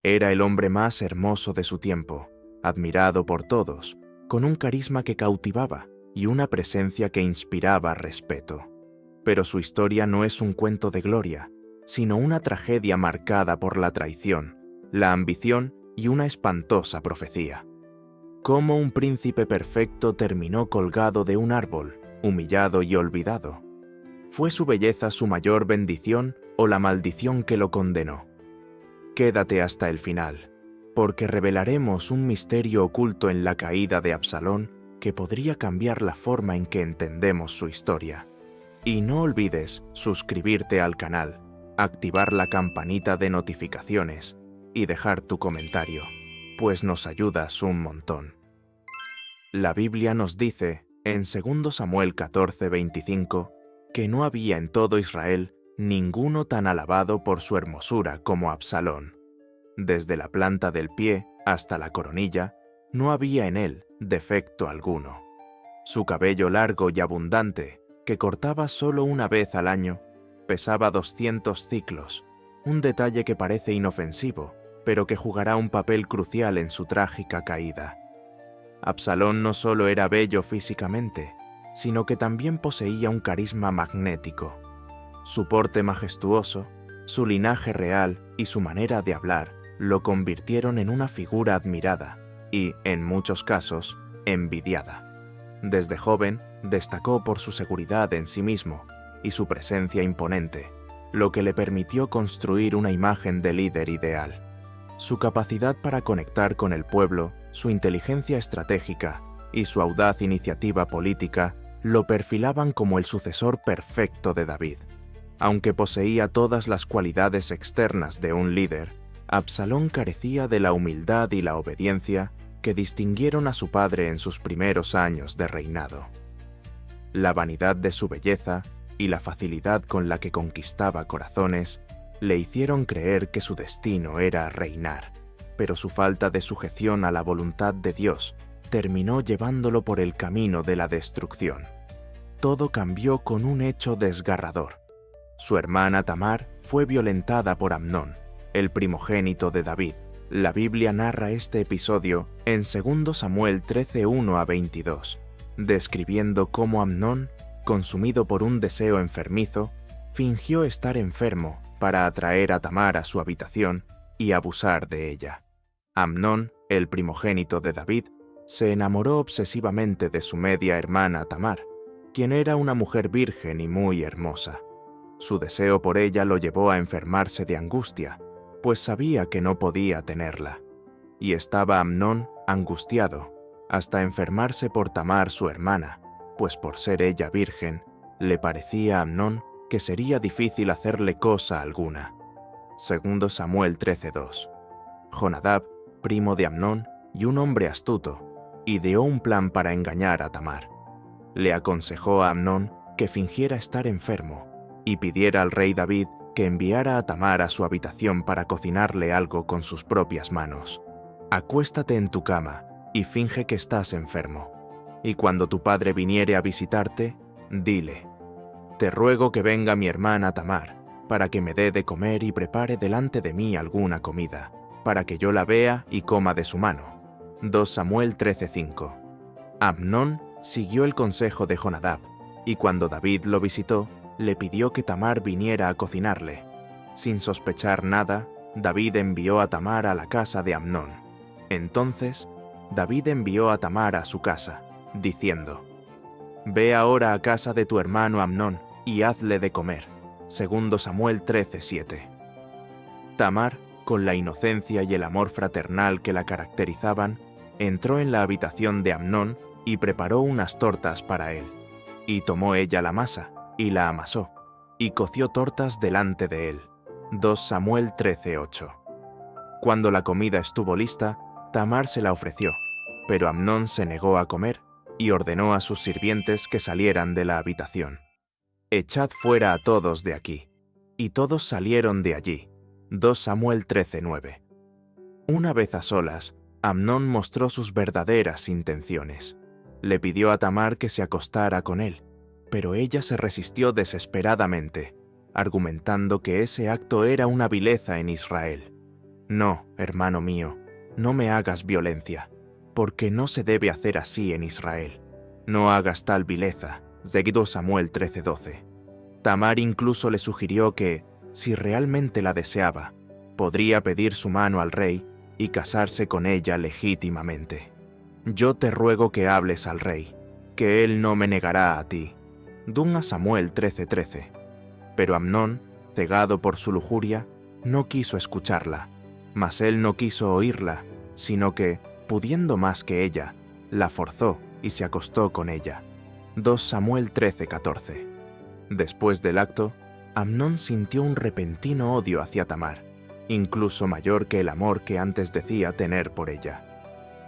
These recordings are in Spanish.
Era el hombre más hermoso de su tiempo, admirado por todos, con un carisma que cautivaba y una presencia que inspiraba respeto. Pero su historia no es un cuento de gloria, sino una tragedia marcada por la traición, la ambición y una espantosa profecía. Cómo un príncipe perfecto terminó colgado de un árbol, humillado y olvidado. ¿Fue su belleza su mayor bendición o la maldición que lo condenó? Quédate hasta el final, porque revelaremos un misterio oculto en la caída de Absalón que podría cambiar la forma en que entendemos su historia. Y no olvides suscribirte al canal, activar la campanita de notificaciones y dejar tu comentario, pues nos ayudas un montón. La Biblia nos dice, en 2 Samuel 14:25, que no había en todo Israel ninguno tan alabado por su hermosura como Absalón. Desde la planta del pie hasta la coronilla, no había en él defecto alguno. Su cabello largo y abundante, que cortaba solo una vez al año, pesaba 200 ciclos, un detalle que parece inofensivo, pero que jugará un papel crucial en su trágica caída. Absalón no solo era bello físicamente, sino que también poseía un carisma magnético. Su porte majestuoso, su linaje real y su manera de hablar lo convirtieron en una figura admirada y, en muchos casos, envidiada. Desde joven, destacó por su seguridad en sí mismo y su presencia imponente, lo que le permitió construir una imagen de líder ideal. Su capacidad para conectar con el pueblo, su inteligencia estratégica y su audaz iniciativa política lo perfilaban como el sucesor perfecto de David. Aunque poseía todas las cualidades externas de un líder, Absalón carecía de la humildad y la obediencia que distinguieron a su padre en sus primeros años de reinado. La vanidad de su belleza y la facilidad con la que conquistaba corazones le hicieron creer que su destino era reinar, pero su falta de sujeción a la voluntad de Dios terminó llevándolo por el camino de la destrucción. Todo cambió con un hecho desgarrador. Su hermana Tamar fue violentada por Amnón, el primogénito de David. La Biblia narra este episodio en 2 Samuel 13:1-22, describiendo cómo Amnón, consumido por un deseo enfermizo, fingió estar enfermo para atraer a Tamar a su habitación y abusar de ella. Amnón, el primogénito de David, se enamoró obsesivamente de su media hermana Tamar, quien era una mujer virgen y muy hermosa. Su deseo por ella lo llevó a enfermarse de angustia, pues sabía que no podía tenerla. Y estaba Amnón angustiado, hasta enfermarse por Tamar su hermana, pues por ser ella virgen, le parecía a Amnón que sería difícil hacerle cosa alguna. 2 Samuel 13:2. Jonadab, primo de Amnón y un hombre astuto, ideó un plan para engañar a Tamar. Le aconsejó a Amnón que fingiera estar enfermo y pidiera al rey David que enviara a Tamar a su habitación para cocinarle algo con sus propias manos. Acuéstate en tu cama y finge que estás enfermo, y cuando tu padre viniere a visitarte, dile: te ruego que venga mi hermana Tamar, para que me dé de comer y prepare delante de mí alguna comida, para que yo la vea y coma de su mano. 2 Samuel 13:5. Amnón siguió el consejo de Jonadab, y cuando David lo visitó, le pidió que Tamar viniera a cocinarle. Sin sospechar nada, David envió a Tamar a la casa de Amnón. Entonces, David envió a Tamar a su casa, diciendo: ve ahora a casa de tu hermano Amnón y hazle de comer. 2 Samuel 13:7. Tamar, con la inocencia y el amor fraternal que la caracterizaban, entró en la habitación de Amnón y preparó unas tortas para él. Y tomó ella la masa y la amasó, y coció tortas delante de él. 2 Samuel 13:8. Cuando la comida estuvo lista, Tamar se la ofreció, pero Amnón se negó a comer y ordenó a sus sirvientes que salieran de la habitación. Echad fuera a todos de aquí. Y todos salieron de allí. 2 Samuel 13:9. Una vez a solas, Amnón mostró sus verdaderas intenciones. Le pidió a Tamar que se acostara con él, pero ella se resistió desesperadamente, argumentando que ese acto era una vileza en Israel. No, hermano mío, no me hagas violencia, porque no se debe hacer así en Israel. No hagas tal vileza. 2 Samuel 13:12. Tamar incluso le sugirió que, si realmente la deseaba, podría pedir su mano al rey y casarse con ella legítimamente. Yo te ruego que hables al rey, que él no me negará a ti. 2 Samuel 13:13. Pero Amnón, cegado por su lujuria, no quiso escucharla, mas él no quiso oírla, sino que, pudiendo más que ella, la forzó y se acostó con ella. 2 Samuel 13:14. Después del acto, Amnón sintió un repentino odio hacia Tamar, incluso mayor que el amor que antes decía tener por ella.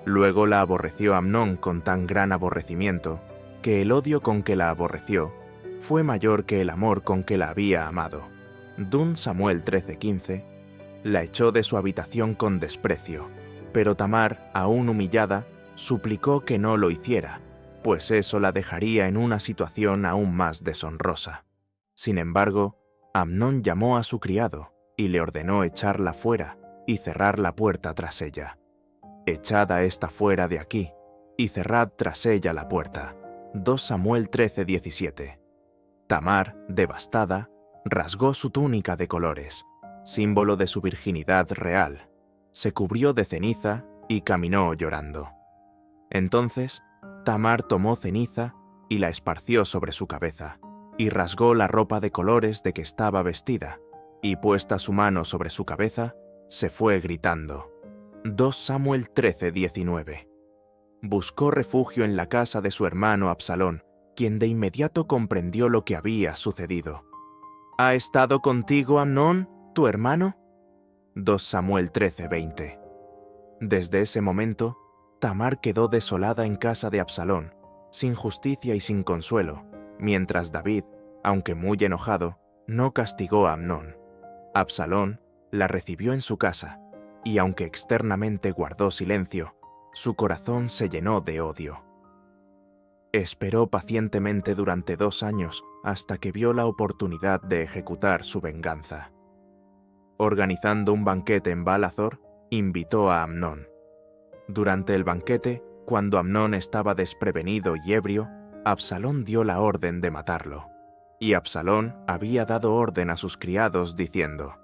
Luego la aborreció Amnón con tan gran aborrecimiento, que el odio con que la aborreció fue mayor que el amor con que la había amado. 2 Samuel 13:15. La echó de su habitación con desprecio, pero Tamar, aún humillada, suplicó que no lo hiciera, pues eso la dejaría en una situación aún más deshonrosa. Sin embargo, Amnón llamó a su criado y le ordenó echarla fuera y cerrar la puerta tras ella. Echad a esta fuera de aquí y cerrad tras ella la puerta. 2 Samuel 13:17. Tamar, devastada, rasgó su túnica de colores, símbolo de su virginidad real, se cubrió de ceniza y caminó llorando. Entonces, Tamar tomó ceniza y la esparció sobre su cabeza, y rasgó la ropa de colores de que estaba vestida, y puesta su mano sobre su cabeza, se fue gritando. 2 Samuel 13:19. Buscó refugio en la casa de su hermano Absalón, quien de inmediato comprendió lo que había sucedido. ¿Ha estado contigo Amnón, tu hermano? 2 Samuel 13:20. Desde ese momento, Tamar quedó desolada en casa de Absalón, sin justicia y sin consuelo, mientras David, aunque muy enojado, no castigó a Amnón. Absalón la recibió en su casa, y aunque externamente guardó silencio, su corazón se llenó de odio. Esperó pacientemente durante 2 años hasta que vio la oportunidad de ejecutar su venganza. Organizando un banquete en Baal-Hazor, invitó a Amnón. Durante el banquete, cuando Amnón estaba desprevenido y ebrio, Absalón dio la orden de matarlo. Y Absalón había dado orden a sus criados diciendo: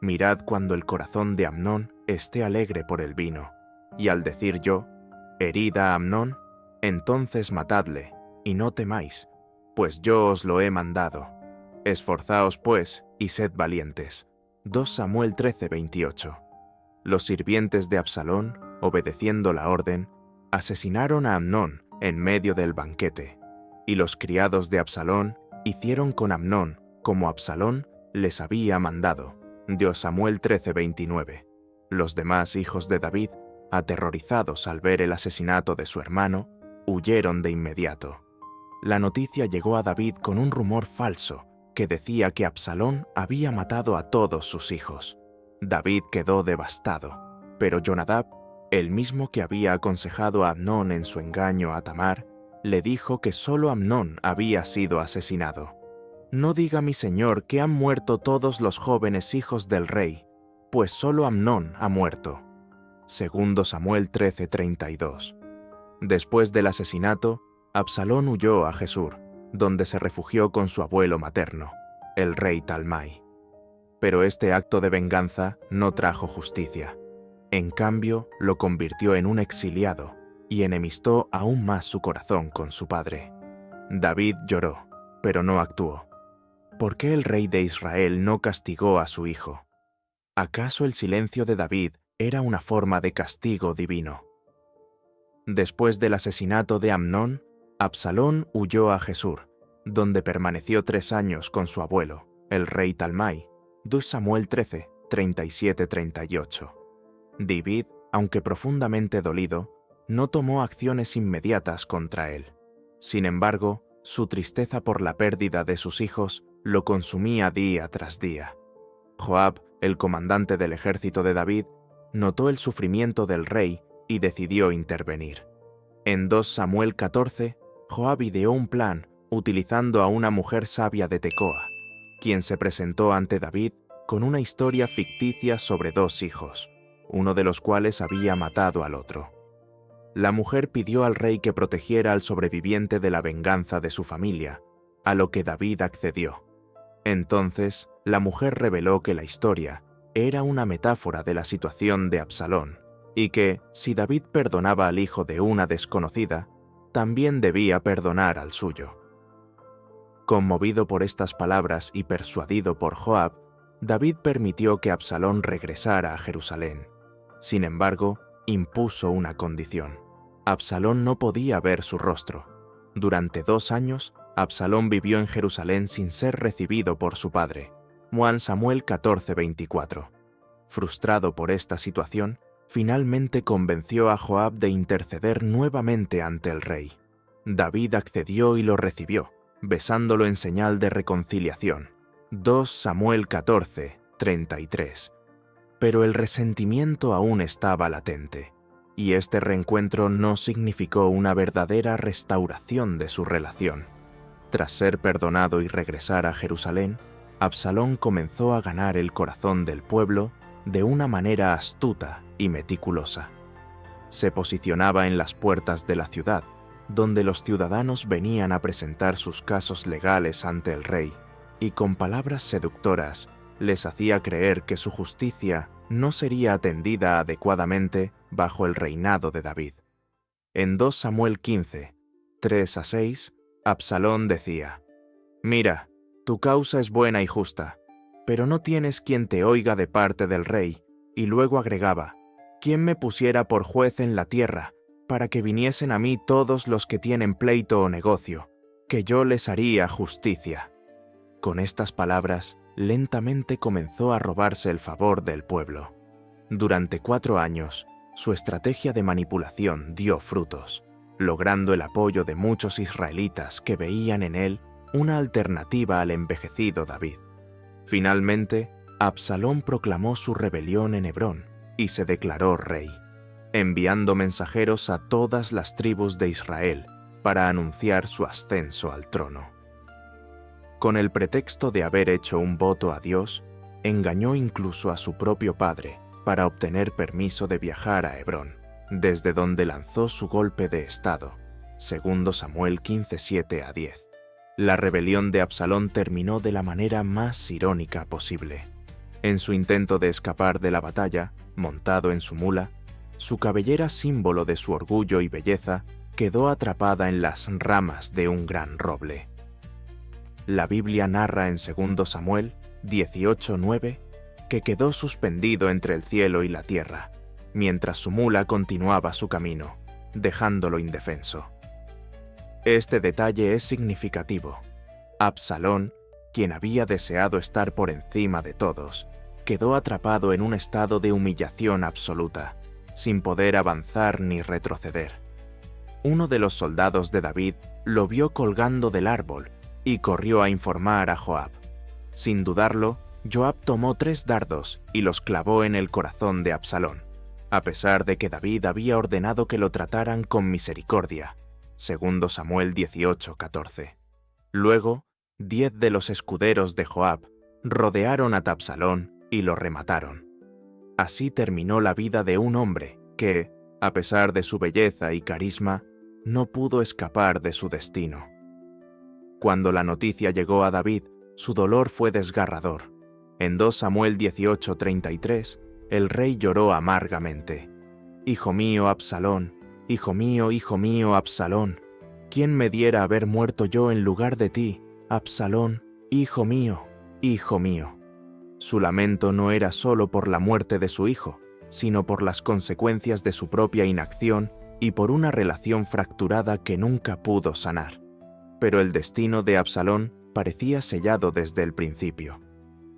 «Mirad cuando el corazón de Amnón esté alegre por el vino». Y al decir yo: «Herid a Amnón», entonces matadle, y no temáis, pues yo os lo he mandado. Esforzaos pues, y sed valientes. 2 Samuel 13:28. Los sirvientes de Absalón, obedeciendo la orden, asesinaron a Amnón en medio del banquete, y los criados de Absalón hicieron con Amnón como Absalón les había mandado. 2 Samuel 13:29. Los demás hijos de David, aterrorizados al ver el asesinato de su hermano, huyeron de inmediato. La noticia llegó a David con un rumor falso que decía que Absalón había matado a todos sus hijos. David quedó devastado, pero Jonadab, el mismo que había aconsejado a Amnón en su engaño a Tamar, le dijo que solo Amnón había sido asesinado. «No diga mi señor que han muerto todos los jóvenes hijos del rey, pues solo Amnón ha muerto». 2 Samuel 13:32. Después del asesinato, Absalón huyó a Gesur, donde se refugió con su abuelo materno, el rey Talmai. Pero este acto de venganza no trajo justicia. En cambio, lo convirtió en un exiliado y enemistó aún más su corazón con su padre. David lloró, pero no actuó. ¿Por qué el rey de Israel no castigó a su hijo? ¿Acaso el silencio de David era una forma de castigo divino? Después del asesinato de Amnón, Absalón huyó a Gesur, donde permaneció 3 años con su abuelo, el rey Talmai. 2 Samuel 13, 37-38. David, aunque profundamente dolido, no tomó acciones inmediatas contra él. Sin embargo, su tristeza por la pérdida de sus hijos lo consumía día tras día. Joab, el comandante del ejército de David, notó el sufrimiento del rey y decidió intervenir. En 2 Samuel 14, Joab ideó un plan utilizando a una mujer sabia de Tecoa, quien se presentó ante David con una historia ficticia sobre 2 hijos, uno de los cuales había matado al otro. La mujer pidió al rey que protegiera al sobreviviente de la venganza de su familia, a lo que David accedió. Entonces, la mujer reveló que la historia era una metáfora de la situación de Absalón, y que, si David perdonaba al hijo de una desconocida, también debía perdonar al suyo. Conmovido por estas palabras y persuadido por Joab, David permitió que Absalón regresara a Jerusalén. Sin embargo, impuso una condición. Absalón no podía ver su rostro. Durante 2 años, Absalón vivió en Jerusalén sin ser recibido por su padre. 1 Samuel 14:24. Frustrado por esta situación, finalmente convenció a Joab de interceder nuevamente ante el rey. David accedió y lo recibió, besándolo en señal de reconciliación. 2 Samuel 14:33. Pero el resentimiento aún estaba latente, y este reencuentro no significó una verdadera restauración de su relación. Tras ser perdonado y regresar a Jerusalén, Absalón comenzó a ganar el corazón del pueblo de una manera astuta y meticulosa. Se posicionaba en las puertas de la ciudad, donde los ciudadanos venían a presentar sus casos legales ante el rey, y con palabras seductoras les hacía creer que su justicia no sería atendida adecuadamente bajo el reinado de David. En 2 Samuel 15, 3-6, Absalón decía: «Mira, tu causa es buena y justa, pero no tienes quien te oiga de parte del rey», y luego agregaba: «¿Quién me pusiera por juez en la tierra, para que viniesen a mí todos los que tienen pleito o negocio, que yo les haría justicia?» Con estas palabras, lentamente comenzó a robarse el favor del pueblo. Durante 4 años, su estrategia de manipulación dio frutos, logrando el apoyo de muchos israelitas que veían en él una alternativa al envejecido David. Finalmente, Absalón proclamó su rebelión en Hebrón y se declaró rey, enviando mensajeros a todas las tribus de Israel para anunciar su ascenso al trono. Con el pretexto de haber hecho un voto a Dios, engañó incluso a su propio padre para obtener permiso de viajar a Hebrón, desde donde lanzó su golpe de estado, 2 Samuel 15:7-10. La rebelión de Absalón terminó de la manera más irónica posible. En su intento de escapar de la batalla, montado en su mula, su cabellera, símbolo de su orgullo y belleza, quedó atrapada en las ramas de un gran roble. La Biblia narra en 2 Samuel 18:9 que quedó suspendido entre el cielo y la tierra, mientras su mula continuaba su camino, dejándolo indefenso. Este detalle es significativo. Absalón, quien había deseado estar por encima de todos, quedó atrapado en un estado de humillación absoluta, sin poder avanzar ni retroceder. Uno de los soldados de David lo vio colgando del árbol y corrió a informar a Joab. Sin dudarlo, Joab tomó 3 dardos y los clavó en el corazón de Absalón, a pesar de que David había ordenado que lo trataran con misericordia. 2 Samuel 18:14. Luego, 10 de los escuderos de Joab rodearon a Absalón y lo remataron. Así terminó la vida de un hombre que, a pesar de su belleza y carisma, no pudo escapar de su destino. Cuando la noticia llegó a David, su dolor fue desgarrador. En 2 Samuel 18:33, el rey lloró amargamente: «Hijo mío, Absalón, hijo mío, Absalón, ¿quién me diera haber muerto yo en lugar de ti, Absalón, hijo mío, hijo mío?» Su lamento no era solo por la muerte de su hijo, sino por las consecuencias de su propia inacción y por una relación fracturada que nunca pudo sanar. Pero el destino de Absalón parecía sellado desde el principio.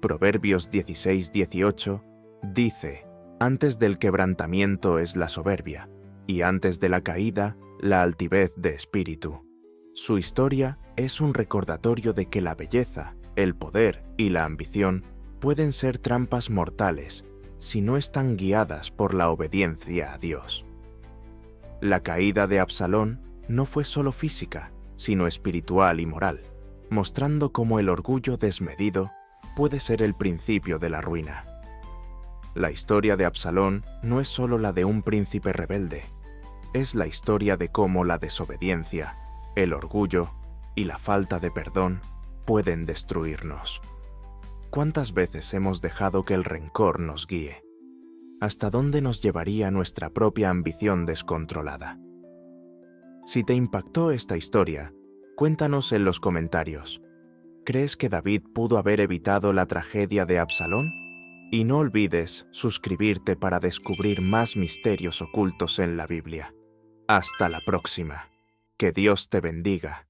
Proverbios 16:18 dice: «Antes del quebrantamiento es la soberbia, y antes de la caída, la altivez de espíritu». Su historia es un recordatorio de que la belleza, el poder y la ambición pueden ser trampas mortales si no están guiadas por la obediencia a Dios. La caída de Absalón no fue solo física, sino espiritual y moral, mostrando cómo el orgullo desmedido puede ser el principio de la ruina. La historia de Absalón no es solo la de un príncipe rebelde, es la historia de cómo la desobediencia, el orgullo y la falta de perdón pueden destruirnos. ¿Cuántas veces hemos dejado que el rencor nos guíe? ¿Hasta dónde nos llevaría nuestra propia ambición descontrolada? Si te impactó esta historia, cuéntanos en los comentarios. ¿Crees que David pudo haber evitado la tragedia de Absalón? Y no olvides suscribirte para descubrir más misterios ocultos en la Biblia. Hasta la próxima. Que Dios te bendiga.